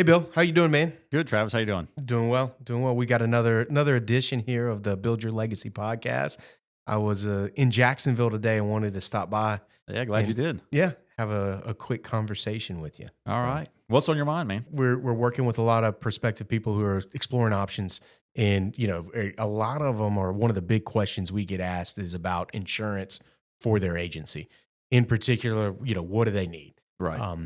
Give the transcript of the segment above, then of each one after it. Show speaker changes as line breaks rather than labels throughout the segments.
Hey, Bill, how you doing, man?
Good, Travis. How you doing?
Doing well, doing well. We got another edition here of the Build Your Legacy podcast. I was in Jacksonville today and wanted to stop by
Yeah, glad you
and
did.
have a quick conversation with you.
All right. What's on your mind, man?
We're working with a lot of prospective people who are exploring options, and a lot of them are one of the big questions we get asked is about insurance for their agency. In particular, what do they need?
Right.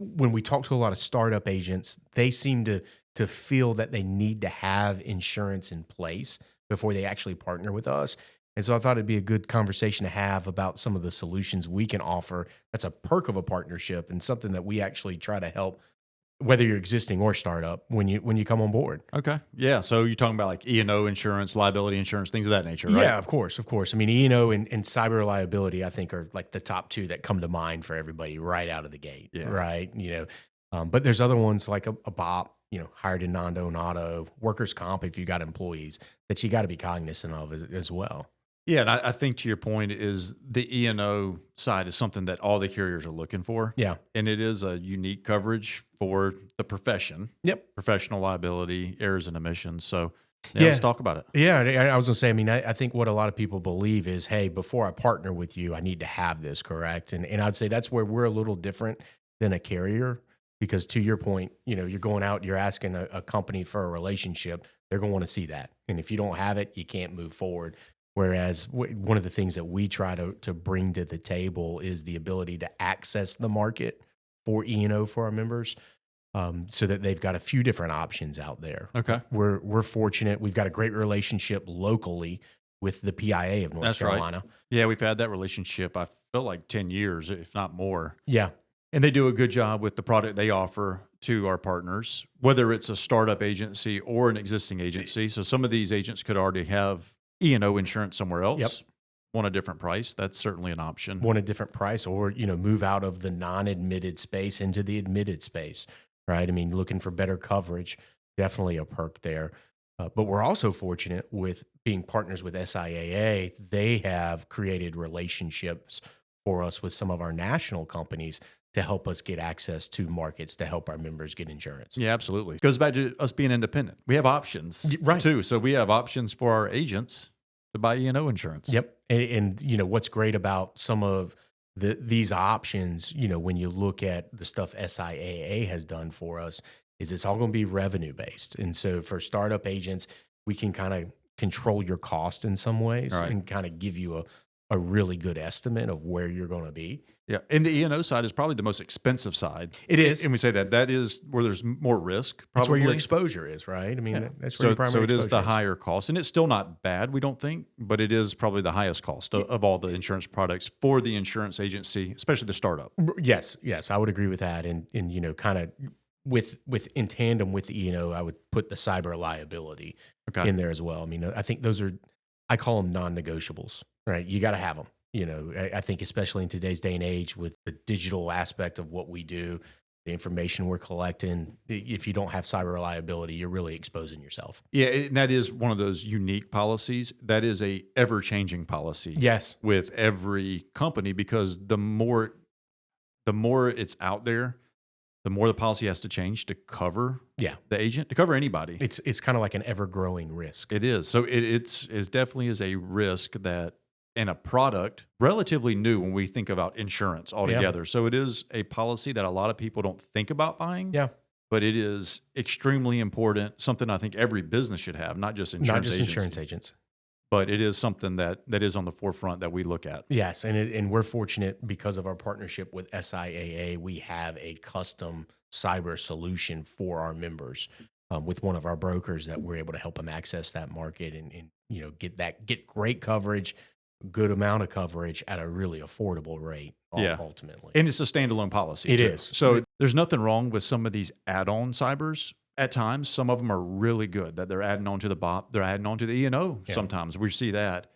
When we talk to a lot of startup agents, they seem to feel that they need to have insurance in place before they actually partner with us. And so I thought it'd be a good conversation to have about some of the solutions we can offer. That's a perk of a partnership and something that we actually try to help, whether you're existing or startup, when you come on board.
Okay. Yeah. So you're talking about like E&O insurance, liability insurance, things of that nature, right?
Yeah, of course, of course. I mean, E&O and cyber liability, I think, are like the top two that come to mind for everybody right out of the gate,
Yeah.
right? But there's other ones like a BOP, hired and non-owned auto, workers' comp if you got employees that you got to be cognizant of as well.
Yeah. And I think to your point is the E&O side is something that all the carriers are looking for.
Yeah.
And it is a unique coverage for the profession.
Yep.
Professional liability, errors and omissions. So
Yeah.
let's talk about it.
Yeah, I was going to say, I mean, I think what a lot of people believe is, hey, before I partner with you, I need to have this, correct? And I'd say that's where we're a little different than a carrier, because to your point, you're going out, you're asking a company for a relationship, they're going to want to see that. And if you don't have it, you can't move forward. Whereas one of the things that we try to bring to the table is the ability to access the market for E&O for our members. So that they've got a few different options out there.
Okay.
We're fortunate. We've got a great relationship locally with the PIA of North
That's
Carolina.
right. Yeah. We've had that relationship, I feel like 10 years, if not more.
Yeah.
And they do a good job with the product they offer to our partners, whether it's a startup agency or an existing agency. So some of these agents could already have E&O insurance somewhere else.
Yep.
Want a different price. That's certainly an option.
Want a different price, or move out of the non-admitted space into the admitted space, right? I mean, looking for better coverage, definitely a perk there. But we're also fortunate with being partners with SIAA. They have created relationships for us with some of our national companies to help us get access to markets to help our members get insurance.
Yeah, absolutely. Goes back to us being independent. We have options,
Right.
too. So we have options for our agents to buy E&O insurance.
Yep. And what's great about some of these options, when you look at the stuff SIAA has done for us, is it's all going to be revenue based. And so for startup agents, we can kind of control your cost in some ways,
Right.
and kind of give you a really good estimate of where you're going to be.
Yeah. And the E&O side is probably the most expensive side.
It is.
And we say that is where there's more risk. Probably.
That's where your exposure is, right? I mean,
Yeah.
that's where your primary
So it is
exposure
the higher cost, and it's still not bad, we don't think, but it is probably the highest cost of all the insurance products for the insurance agency, especially the startup.
Yes, I would agree with that. And kind of with in tandem with I would put the cyber liability
Okay.
in there as well. I mean, I think those are, I call them non-negotiables, right? You got to have them. I think especially in today's day and age with the digital aspect of what we do, the information we're collecting, if you don't have cyber liability, you're really exposing yourself.
Yeah, and that is one of those unique policies. That is a ever-changing policy.
Yes.
With every company, because the more it's out there, the more the policy has to change to cover the agent, to cover anybody.
It's kind of like an ever-growing risk.
It is. So it definitely is a risk that, and a product relatively new when we think about insurance altogether. Yeah. So it is a policy that a lot of people don't think about buying.
Yeah.
But it is extremely important, something I think every business should have, not just insurance agents.
Insurance agents.
But it is something that is on the forefront that we look at.
Yes, and we're fortunate because of our partnership with SIAA. We have a custom cyber solution for our members with one of our brokers that we're able to help them access that market and get great coverage, good amount of coverage at a really affordable rate. Ultimately,
and it's a standalone policy.
It
too.
is.
So there's nothing wrong with some of these add-on cybers. At times, some of them are really good that they're adding on to the BOP, they're adding on to the E&O. Yeah. Sometimes we see that,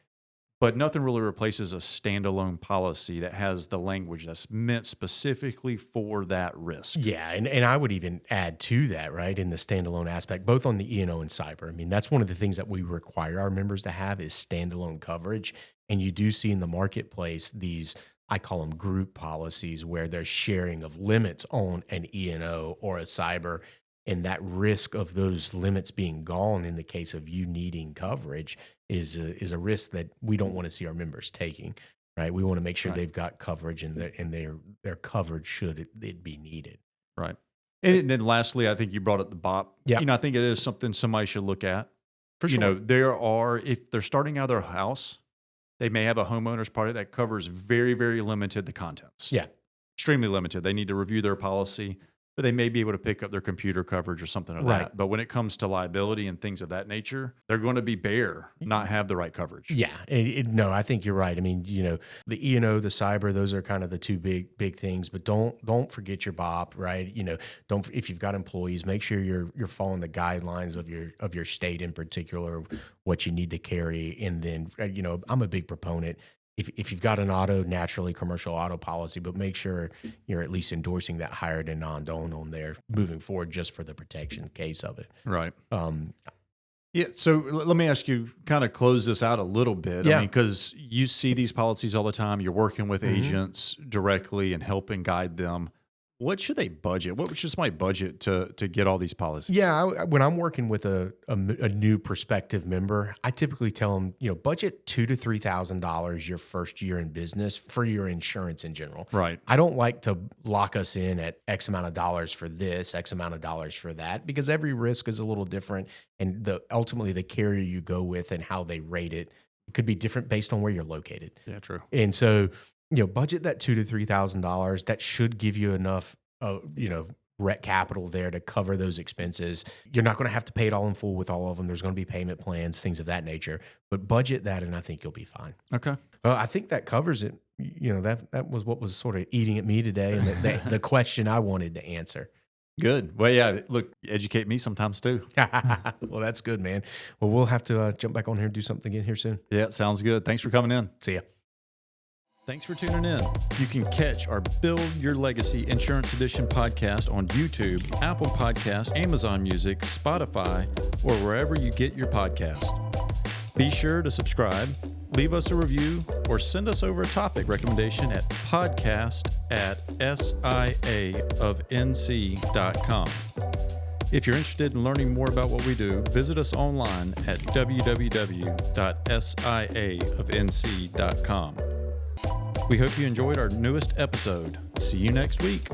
but nothing really replaces a standalone policy that has the language that's meant specifically for that risk.
Yeah, and I would even add to that, right, in the standalone aspect, both on the E&O and cyber. I mean, that's one of the things that we require our members to have is standalone coverage. And you do see in the marketplace these, I call them group policies, where there's sharing of limits on an E&O or a cyber. And that risk of those limits being gone in the case of you needing coverage is a risk that we don't want to see our members taking, right? We want to make sure
Right.
they've got coverage and they're covered should it be needed.
Right. And then lastly, I think you brought up the BOP.
Yeah.
I think it is something somebody should look at.
For sure.
If they're starting out of their house, they may have a homeowner's policy that covers very, very limited the contents.
Yeah.
Extremely limited. They need to review their policy, but they may be able to pick up their computer coverage or something like
Right.
that. But when it comes to liability and things of that nature, they're going to be bare, not have the right coverage.
Yeah. No, I think you're right. I mean, the E&O, the cyber, those are kind of the two big things, but don't forget your BOP, right? If you've got employees, make sure you're following the guidelines of your state in particular, what you need to carry. And then, I'm a big proponent. If you've got an auto, naturally commercial auto policy, but make sure you're at least endorsing that hired and non-owned on there moving forward, just for the protection case of it.
Right. Yeah. So let me ask you, kind of close this out a little bit.
Yeah.
I mean, because you see these policies all the time. You're working with agents directly and helping guide them. What should they budget? What should somebody budget to get all these policies?
Yeah, when I'm working with a new prospective member, I typically tell them, budget $2,000 to $3,000 your first year in business for your insurance in general.
Right.
I don't like to lock us in at X amount of dollars for this, X amount of dollars for that, because every risk is a little different, and ultimately the carrier you go with and how they rate it could be different based on where you're located.
Yeah, true.
And so, budget that $2,000 to $3,000. That should give you enough, rec capital there to cover those expenses. You're not going to have to pay it all in full with all of them. There's going to be payment plans, things of that nature. But budget that, and I think you'll be fine.
Okay.
I think that covers it. That was what was sort of eating at me today, and the question I wanted to answer.
Good. Well, yeah. Look, educate me sometimes too.
Well, that's good, man. Well, we'll have to jump back on here and do something again here soon.
Yeah, sounds good. Thanks for coming in.
See ya.
Thanks for tuning in. You can catch our Build Your Legacy Insurance Edition podcast on YouTube, Apple Podcasts, Amazon Music, Spotify, or wherever you get your podcast. Be sure to subscribe, leave us a review, or send us over a topic recommendation at podcast@siaofnc.com. If you're interested in learning more about what we do, visit us online at www.siaofnc.com. We hope you enjoyed our newest episode. See you next week.